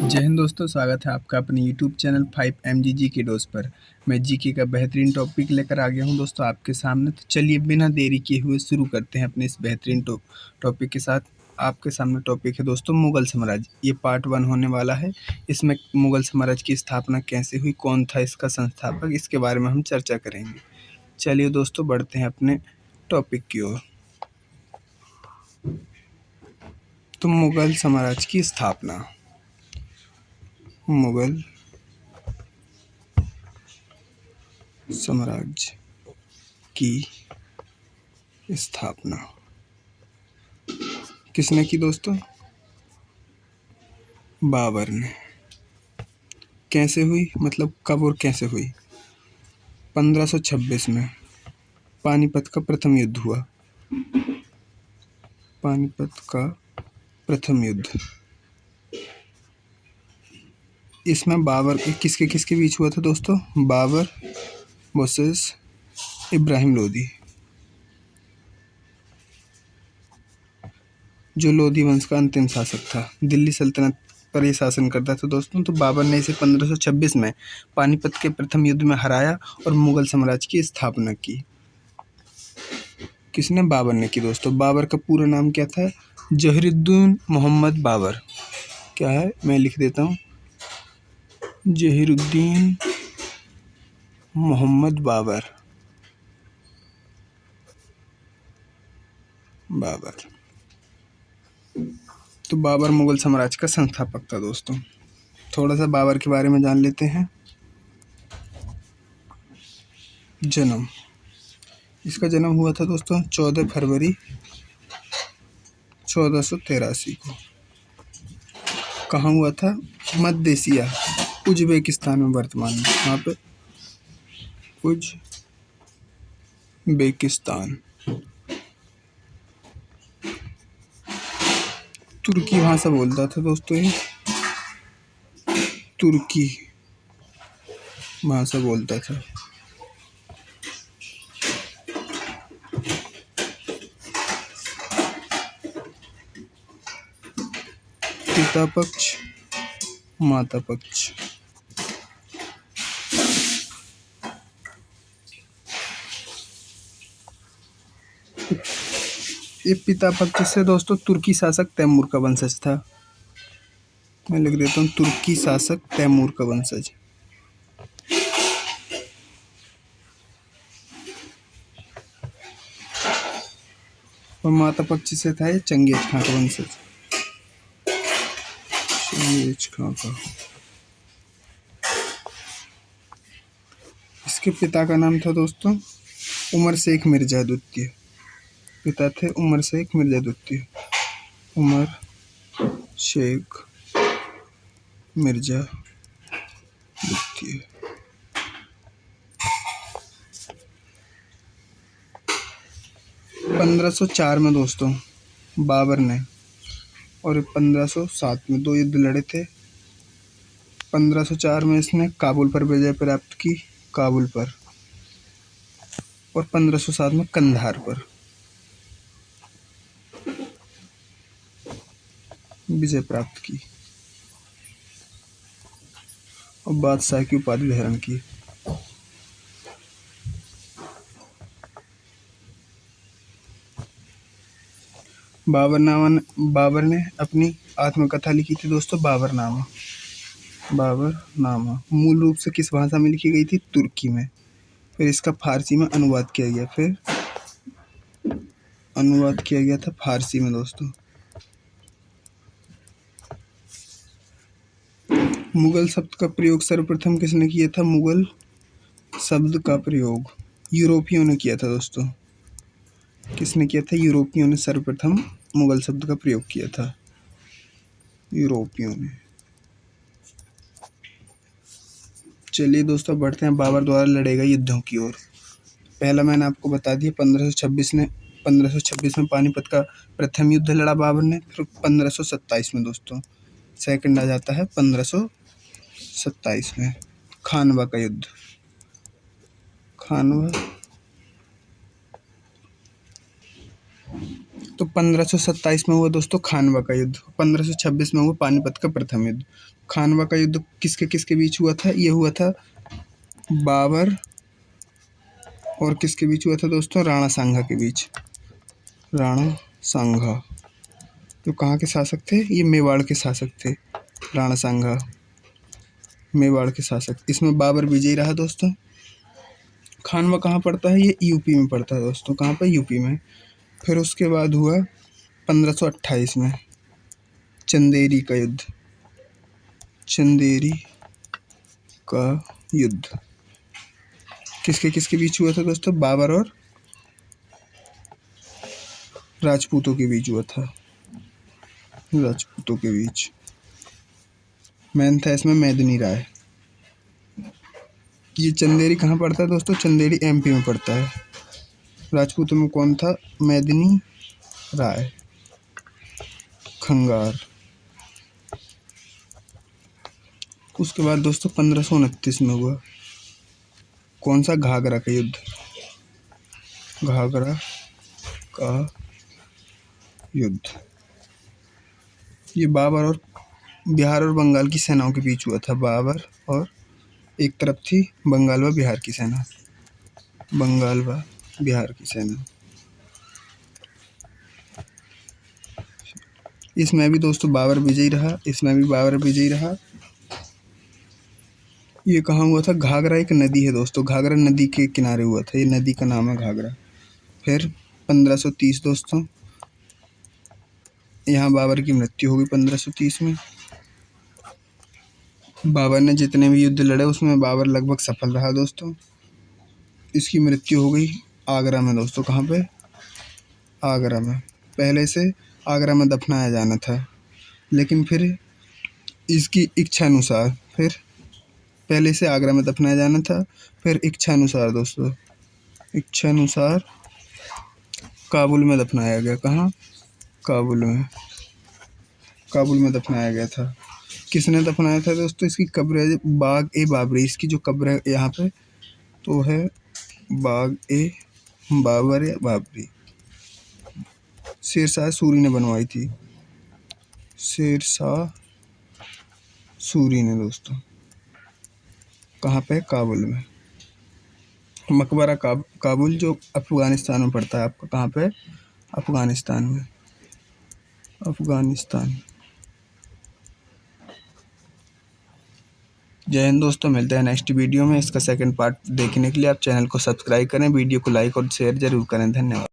जय हिंद दोस्तों, स्वागत है आपका अपने YouTube channel 5MG GK dose पर। मैं जीके का बेहतरीन टॉपिक लेकर आ गया हूं दोस्तों आपके सामने। तो चलिए बिना देरी किए हुए शुरू करते हैं अपने इस बेहतरीन टॉपिक के साथ। आपके सामने टॉपिक है दोस्तों मुगल साम्राज्य। ये पार्ट 1 होने वाला है। इसमें मुगल साम्राज्य की स्थापना कैसे हुई, कौन था इसका संस्थापक, इसके बारे में हम चर्चा करेंगे। चलिए दोस्तों बढ़ते हैं अपने टॉपिक की ओर। तो मुगल साम्राज्य की स्थापना। मुगल साम्राज्य की स्थापना किसने की दोस्तों? बाबर ने। कैसे हुई, मतलब कब और कैसे हुई? 1526 में पानीपत का प्रथम युद्ध हुआ। पानीपत का प्रथम युद्ध, इसमें बाबर किसके किसके बीच हुआ था दोस्तों? बाबर वर्सेस इब्राहिम लोदी, जो लोधी वंश का अंतिम शासक था। दिल्ली सल्तनत पर यह शासन करता था दोस्तों। तो बाबर ने इसे 1526 में पानीपत के प्रथम युद्ध में हराया और मुगल साम्राज्य की स्थापना की। किसने? बाबर ने की दोस्तों। बाबर का पूरा नाम क्या था? जहीरुद्दीन मोहम्मद बाबर। क्या है, मैं लिख देता हूँ, जहीरुद्दीन मोहम्मद बाबर। तो बाबर मुगल साम्राज्य का संस्थापक था दोस्तों। थोड़ा सा बाबर के बारे में जान लेते हैं। जन्म, इसका जन्म हुआ था दोस्तों 14 फरवरी 1483 को। कहाँ हुआ था? मध्य एशिया, उज्बेकिस्तान में वर्तमान में। वहाँ पे उज्बेकिस्तान। तुर्की भाषा बोलता था दोस्तों ये। तुर्की भाषा बोलता था। पिता पक्ष, माता पक्ष। ये पिता पक्ष से दोस्तों तुर्की शासक तैमूर का वंशज था। मैं लिख देता हूँ, तुर्की शासक तैमूर का वंशज। और माता पक्ष से था ये चंगेज खां का वंशज। चंगेज खां का। इसके पिता का नाम था दोस्तों उमर शेख मिर्जा द्वितीय। पिता थे उमर शेख मिर्जा द्वितीय। उमर शेख मिर्जा द्वितीय। 1504 में दोस्तों बाबर ने और 1507 में 2 युद्ध लड़े थे। 1504 में इसने काबुल पर विजय प्राप्त की, काबुल पर, और 1507 में कंधार पर विजय प्राप्त की और बादशाह की उपाधि धारण की। बाबर ने अपनी आत्मकथा लिखी थी दोस्तों, बाबरनामा। बाबरनामा मूल रूप से किस भाषा में लिखी गई थी? तुर्की में। फिर इसका फारसी में अनुवाद किया गया। फिर अनुवाद किया गया था फारसी में दोस्तों। मुगल शब्द का प्रयोग सर्वप्रथम किसने किया था? मुगल शब्द का प्रयोग यूरोपियों ने किया था दोस्तों। किसने किया था? यूरोपियों ने सर्वप्रथम मुगल शब्द का प्रयोग किया था, यूरोपियों ने। चलिए दोस्तों बढ़ते हैं बाबर द्वारा लड़े गए युद्धों की ओर। पहला मैंने आपको बता दिया 1526 में पानीपत का प्रथम युद्ध लड़ा बाबर ने। फिर 1527 में दोस्तों सेकंड आ जाता है 1527 में खानवा का युद्ध। खानवा। तो 1527 में हुआ दोस्तों खानवा का युद्ध। 1526 में हुआ पानीपत का प्रथम युद्ध। खानवा का युद्ध किसके किसके बीच हुआ था? ये हुआ था बाबर और किसके बीच हुआ था दोस्तों? राणा सांगा के बीच। राणा सांगा तो कहाँ के शासक थे? ये मेवाड़ के शासक थे। राणा सांगा मेवाड़ के शासक। इसमें बाबर विजयी रहा दोस्तों। खानवा कहाँ पड़ता है? ये यूपी में पड़ता है दोस्तों। कहाँ पर? यूपी में। फिर उसके बाद हुआ 1528 में चंदेरी का युद्ध। चंदेरी का युद्ध किसके किसके बीच हुआ था दोस्तों? बाबर और राजपूतों के बीच हुआ था। राजपूतों के बीच मैन था इसमें मेदिनी राय। ये चंदेरी कहाँ पड़ता है दोस्तों? चंदेरी एमपी में पड़ता है। राजपूतों में कौन था? मेदिनी राय खंगार। उसके बाद दोस्तों 1529 में हुआ कौन सा? घाघरा का युद्ध। घाघरा का युद्ध ये बाबर और बिहार और बंगाल की सेनाओं के बीच हुआ था। बाबर और एक तरफ थी बंगाल व बिहार की सेना। बंगाल व बिहार की सेना। इसमें भी दोस्तों बाबर विजयी रहा। इसमें भी बाबर विजयी रहा। ये कहाँ हुआ था? घाघरा एक नदी है दोस्तों। घाघरा नदी के किनारे हुआ था। ये नदी का नाम है घाघरा। फिर 1530 दोस्तों यहाँ बाबर की मृत्यु हो गई। 1530 में बाबर ने जितने भी युद्ध लड़े उसमें बाबर लगभग सफल रहा दोस्तों। इसकी मृत्यु हो गई आगरा में दोस्तों। कहाँ पे? आगरा में। पहले से आगरा में दफनाया जाना था, लेकिन फिर इसकी इच्छा अनुसार पहले से आगरा में दफनाया जाना था, फिर इच्छा अनुसार दोस्तों इच्छा अनुसार काबुल में दफनाया गया। कहाँ? काबुल में। काबुल में दफनाया गया था। किसने दफनाया था दोस्तों? इसकी कब्र है बाग ए बाबरी। इसकी जो कब्र है यहाँ पे तो है बाग ए बाबर या बाबरी। शेरशाह सूरी ने बनवाई थी। शेरशाह सूरी ने दोस्तों। कहाँ पे? काबुल में। मकबरा काबुल जो अफगानिस्तान में पड़ता है आपका। कहाँ पे? अफगानिस्तान में। अफगानिस्तान। जय हिंद दोस्तों, मिलते हैं नेक्स्ट वीडियो में। इसका सेकंड पार्ट देखने के लिए आप चैनल को सब्सक्राइब करें, वीडियो को लाइक और शेयर जरूर करें। धन्यवाद।